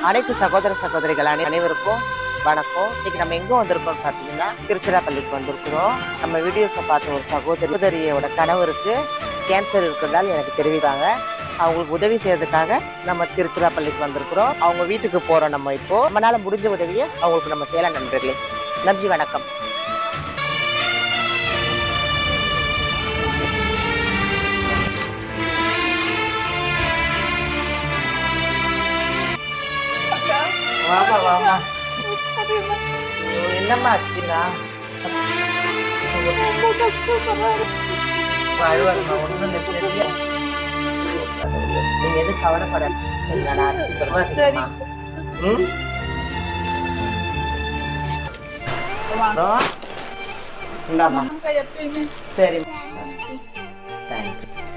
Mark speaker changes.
Speaker 1: அனைத்து சகோதர சகோதரிகள் அனைவருக்கும் வணக்கம். இன்னைக்கு நம்ம எங்க வந்திருக்கோம் பாத்தீங்கன்னா திருச்சிராப்பள்ளிக்கு வந்திருக்கிறோம். நம்ம வீடியோஸை பார்த்த ஒரு சகோதரியோட கணவருக்கு கேன்சர் இருக்கிறதால எனக்கு தெரிவித்தாங்க. அவங்களுக்கு உதவி செய்யறதுக்காக நம்ம திருச்சிராப்பள்ளிக்கு வந்திருக்கிறோம். அவங்க வீட்டுக்கு போறோம். நம்ம இப்போ நம்மளால முடிஞ்ச உதவியை அவங்களுக்கு நம்ம செய்யலாம். நண்பர்களே, நன்றி, வணக்கம். வாமா வாமா. என்னம்மா ஆச்சுன்னா வாழ்வாருமா, ஒன்றும் சரியா. நீங்க எதுவும் கவலைப்பட. இந்தாமா. சரி, தேங்க்ஸ்.